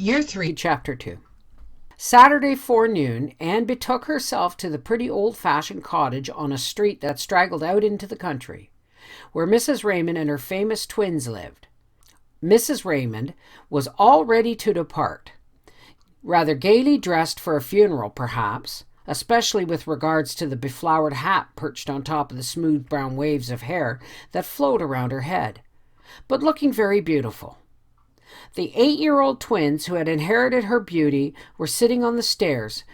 Year 3, Chapter 2. Saturday forenoon, Anne betook herself to the pretty old-fashioned cottage on a street that straggled out into the country, where Mrs. Raymond and her famous twins lived. Mrs. Raymond was all ready to depart, rather gaily dressed for a funeral, perhaps, especially with regards to the beflowered hat perched on top of the smooth brown waves of hair that flowed around her head, but looking very beautiful. The 8-year-old twins who had inherited her beauty were sitting on the stairs,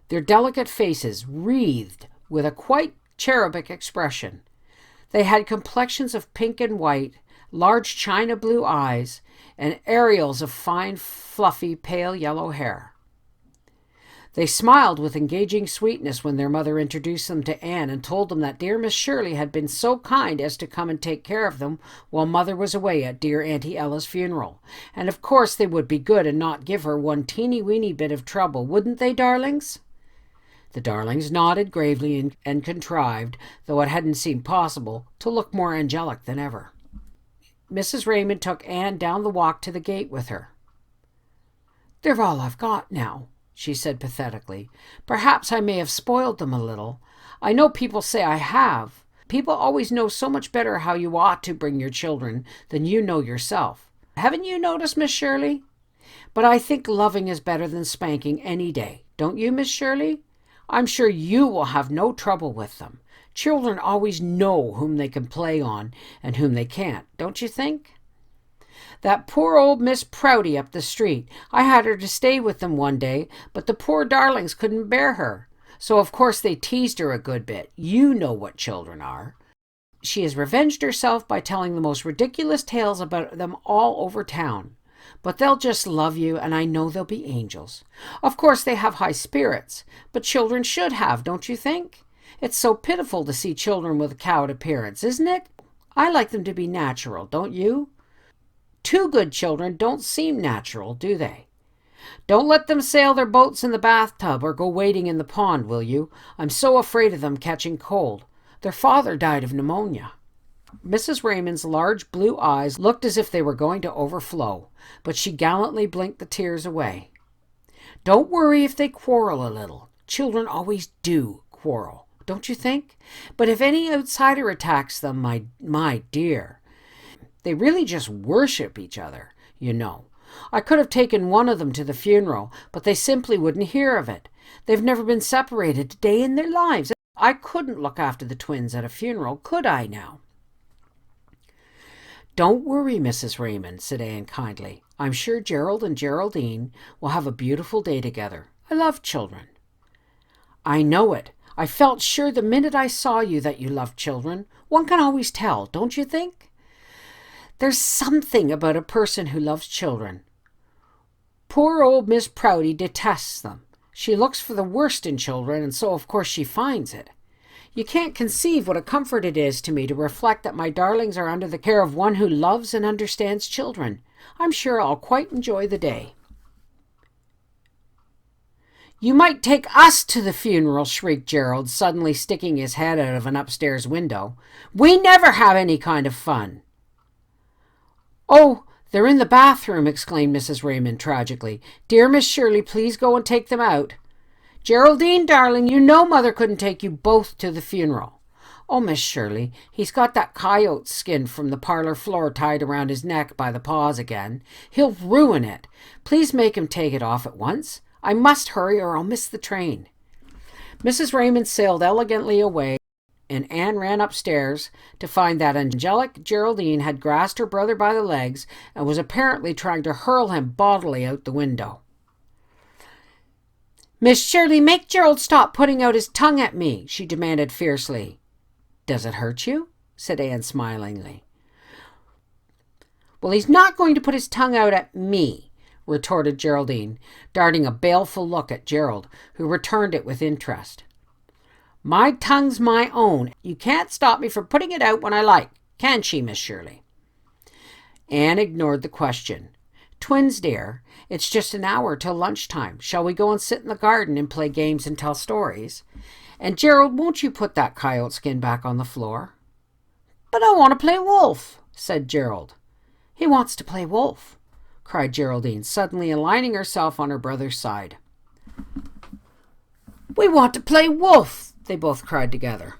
their delicate faces wreathed with a quite cherubic expression. They had complexions of pink and white, large china blue eyes, and areoles of fine, fluffy, pale yellow hair. They smiled with engaging sweetness when their mother introduced them to Anne and told them that dear Miss Shirley had been so kind as to come and take care of them while Mother was away at dear Auntie Ella's funeral. And of course they would be good and not give her one teeny-weeny bit of trouble, wouldn't they, darlings? The darlings nodded gravely and contrived, though it hadn't seemed possible, to look more angelic than ever. Mrs. Raymond took Anne down the walk to the gate with her. "They're all I've got now," she said pathetically. "Perhaps I may have spoiled them a little. I know people say I have. People always know so much better how you ought to bring your children than you know yourself. Haven't you noticed, Miss Shirley? But I think loving is better than spanking any day. Don't you, Miss Shirley? I'm sure you will have no trouble with them. Children always know whom they can play on and whom they can't, don't you think? That poor old Miss Prouty up the street, I had her to stay with them one day, but the poor darlings couldn't bear her. So of course they teased her a good bit. You know what children are. She has revenged herself by telling the most ridiculous tales about them all over town. But they'll just love you, and I know they'll be angels. Of course they have high spirits, but children should have, don't you think? It's so pitiful to see children with a cowed appearance, isn't it? I like them to be natural, don't you? Too good children don't seem natural, do they? Don't let them sail their boats in the bathtub or go wading in the pond, will you? I'm so afraid of them catching cold. Their father died of pneumonia." Mrs. Raymond's large blue eyes looked as if they were going to overflow, but she gallantly blinked the tears away. "Don't worry if they quarrel a little. Children always do quarrel, don't you think? But if any outsider attacks them, my dear, they really just worship each other, you know. I could have taken one of them to the funeral, but they simply wouldn't hear of it. They've never been separated a day in their lives. I couldn't look after the twins at a funeral, could I now?" "Don't worry, Mrs. Raymond," said Anne kindly. "I'm sure Gerald and Geraldine will have a beautiful day together. I love children." "I know it. I felt sure the minute I saw you that you loved children. One can always tell, don't you think? There's something about a person who loves children. Poor old Miss Prouty detests them. She looks for the worst in children, and so of course she finds it. You can't conceive what a comfort it is to me to reflect that my darlings are under the care of one who loves and understands children. I'm sure I'll quite enjoy the day." "You might take us to the funeral," shrieked Gerald, suddenly sticking his head out of an upstairs window. "We never have any kind of fun." "Oh, they're in the bathroom," exclaimed Mrs. Raymond tragically. "Dear Miss Shirley, please go and take them out. Geraldine, darling, you know Mother couldn't take you both to the funeral." "Oh, Miss Shirley, he's got that coyote skin from the parlor floor tied around his neck by the paws again. He'll ruin it. Please make him take it off at once. I must hurry or I'll miss the train." Mrs. Raymond sailed elegantly away, and Anne ran upstairs to find that angelic Geraldine had grasped her brother by the legs and was apparently trying to hurl him bodily out the window. "Miss Shirley, make Gerald stop putting out his tongue at me," she demanded fiercely. "Does it hurt you?" said Anne smilingly. "Well, he's not going to put his tongue out at me," retorted Geraldine, darting a baleful look at Gerald, who returned it with interest. "My tongue's my own. You can't stop me from putting it out when I like, can she, Miss Shirley?" Anne ignored the question. "Twins, dear, it's just an hour till lunchtime. Shall we go and sit in the garden and play games and tell stories? And Gerald, won't you put that coyote skin back on the floor?" "But I want to play wolf," said Gerald. "He wants to play wolf. cried Geraldine, suddenly aligning herself on her brother's side. "We want to play wolf," they both cried together.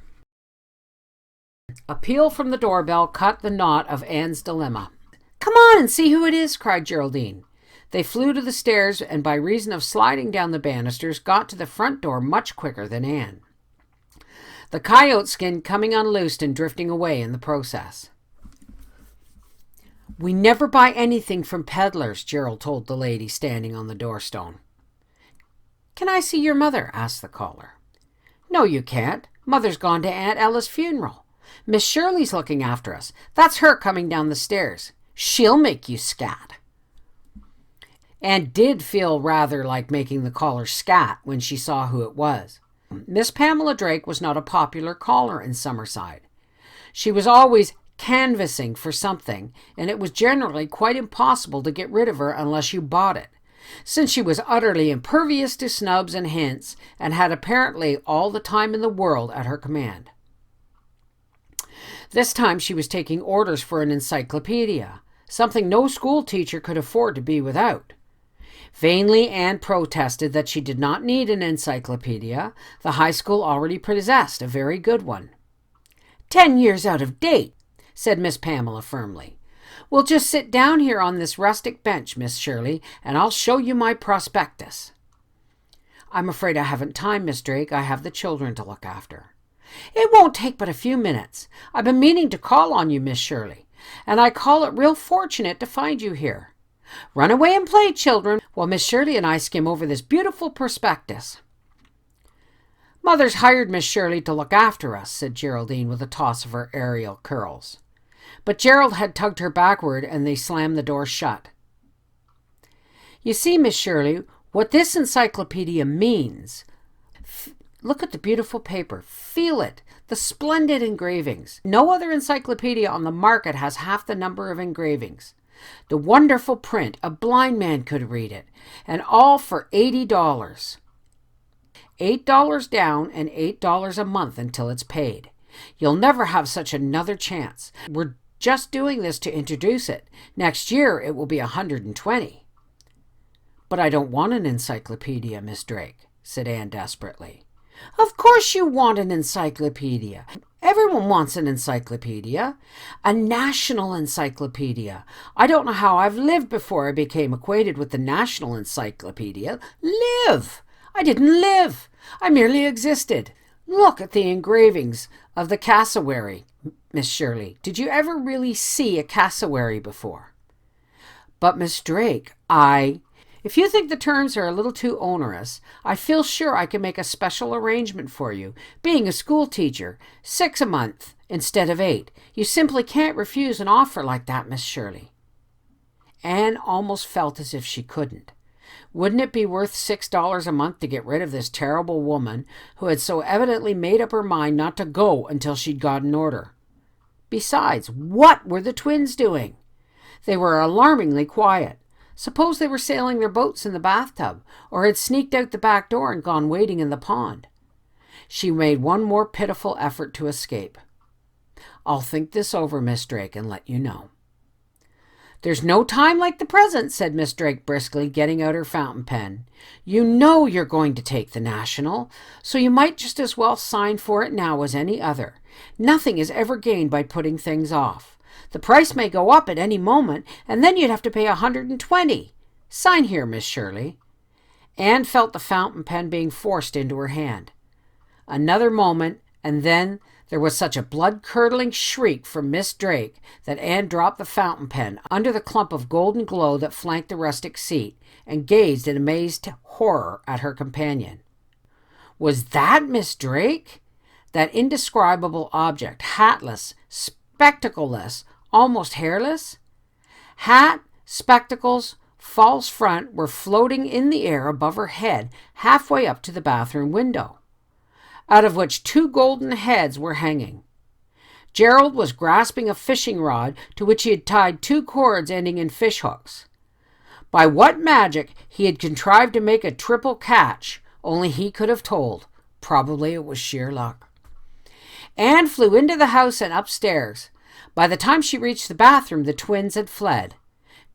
A peal from the doorbell cut the knot of Anne's dilemma. "Come on and see who it is," cried Geraldine. They flew to the stairs and, by reason of sliding down the banisters, got to the front door much quicker than Anne, the coyote skin coming unloosed and drifting away in the process. "We never buy anything from peddlers," Gerald told the lady standing on the doorstone. "Can I see your mother?" asked the caller. "No, you can't. Mother's gone to Aunt Ella's funeral. Miss Shirley's looking after us. That's her coming down the stairs. She'll make you scat." Anne did feel rather like making the caller scat when she saw who it was. Miss Pamela Drake was not a popular caller in Summerside. She was always canvassing for something, and it was generally quite impossible to get rid of her unless you bought it, since she was utterly impervious to snubs and hints and had apparently all the time in the world at her command. This time she was taking orders for an encyclopedia, something no school teacher could afford to be without. Vainly Anne protested that she did not need an encyclopedia. The high school already possessed a very good one. 10 years out of date," said Miss Pamela firmly. "We'll just sit down here on this rustic bench, Miss Shirley, and I'll show you my prospectus." "I'm afraid I haven't time, Miss Drake. I have the children to look after." "It won't take but a few minutes. I've been meaning to call on you, Miss Shirley, and I call it real fortunate to find you here. Run away and play, children, while Miss Shirley and I skim over this beautiful prospectus." "Mother's hired Miss Shirley to look after us," said Geraldine with a toss of her aerial curls. But Gerald had tugged her backward, and they slammed the door shut. "You see, Miss Shirley, what this encyclopedia means. Look at the beautiful paper. Feel it. The splendid engravings. No other encyclopedia on the market has half the number of engravings. The wonderful print, a blind man could read it, and all for $80. $8 down and $8 a month until it's paid. You'll never have such another chance. We're just doing this to introduce it. Next year it will be $120. "But I don't want an encyclopedia, Miss Drake," said Anne desperately. "Of course you want an encyclopedia. Everyone wants an encyclopedia. A national encyclopedia. I don't know how I've lived before I became acquainted with the National Encyclopedia. Live! I didn't live. I merely existed. Look at the engravings of the cassowary, Miss Shirley. Did you ever really see a cassowary before?" "But, Miss Drake, If you think the terms are a little too onerous, I feel sure I can make a special arrangement for you. Being a school teacher, 6 a month instead of 8. You simply can't refuse an offer like that, Miss Shirley." Anne almost felt as if she couldn't. Wouldn't it be worth $6 a month to get rid of this terrible woman who had so evidently made up her mind not to go until she'd got an order? Besides, what were the twins doing? They were alarmingly quiet. Suppose they were sailing their boats in the bathtub, or had sneaked out the back door and gone wading in the pond. She made one more pitiful effort to escape. "I'll think this over, Miss Drake, and let you know." "There's no time like the present," said Miss Drake briskly, getting out her fountain pen. "You know you're going to take the National, so you might just as well sign for it now as any other. Nothing is ever gained by putting things off. The price may go up at any moment, and then you'd have to pay $120. Sign here, Miss Shirley." Anne felt the fountain pen being forced into her hand. Another moment, and then there was such a blood-curdling shriek from Miss Drake that Anne dropped the fountain pen under the clump of golden glow that flanked the rustic seat and gazed in amazed horror at her companion. Was that Miss Drake? That indescribable object, hatless, spectacleless, almost hairless? Hat, spectacles, false front were floating in the air above her head halfway up to the bathroom window, out of which 2 golden heads were hanging. Gerald was grasping a fishing rod to which he had tied 2 cords ending in fish hooks. By what magic he had contrived to make a triple catch, only he could have told. Probably it was sheer luck. Anne flew into the house and upstairs. By the time she reached the bathroom, the twins had fled.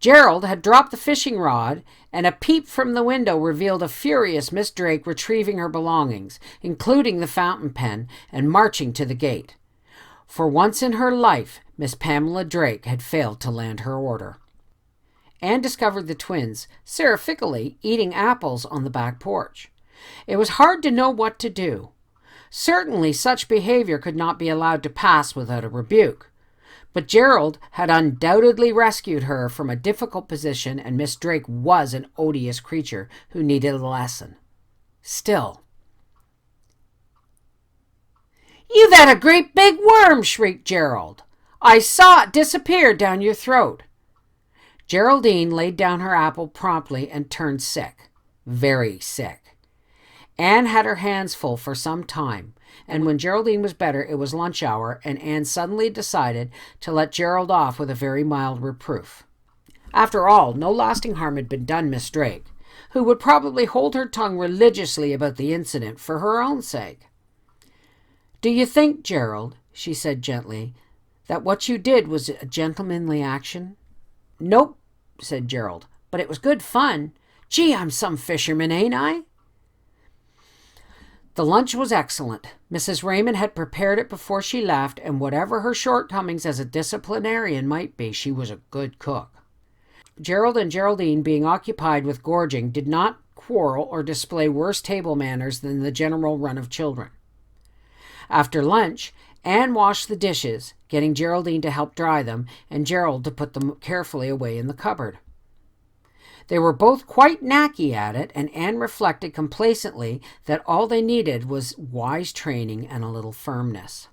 Gerald had dropped the fishing rod, and a peep from the window revealed a furious Miss Drake retrieving her belongings, including the fountain pen, and marching to the gate. For once in her life, Miss Pamela Drake had failed to land her order. Anne discovered the twins, seraphically, eating apples on the back porch. It was hard to know what to do. Certainly such behavior could not be allowed to pass without a rebuke. But Gerald had undoubtedly rescued her from a difficult position, and Miss Drake was an odious creature who needed a lesson. Still. "You've had a great big worm!" shrieked Gerald. "I saw it disappear down your throat." Geraldine laid down her apple promptly and turned sick. Very sick. Anne had her hands full for some time, and when Geraldine was better, it was lunch hour, and Anne suddenly decided to let Gerald off with a very mild reproof. After all, no lasting harm had been done Miss Drake, who would probably hold her tongue religiously about the incident for her own sake. "Do you think, Gerald," she said gently, "that what you did was a gentlemanly action?" "Nope," said Gerald, "but it was good fun. Gee, I'm some fisherman, ain't I?" The lunch was excellent. Mrs. Raymond had prepared it before she left, and whatever her shortcomings as a disciplinarian might be, she was a good cook. Gerald and Geraldine, being occupied with gorging, did not quarrel or display worse table manners than the general run of children. After lunch, Anne washed the dishes, getting Geraldine to help dry them, and Gerald to put them carefully away in the cupboard. They were both quite knacky at it, and Anne reflected complacently that all they needed was wise training and a little firmness.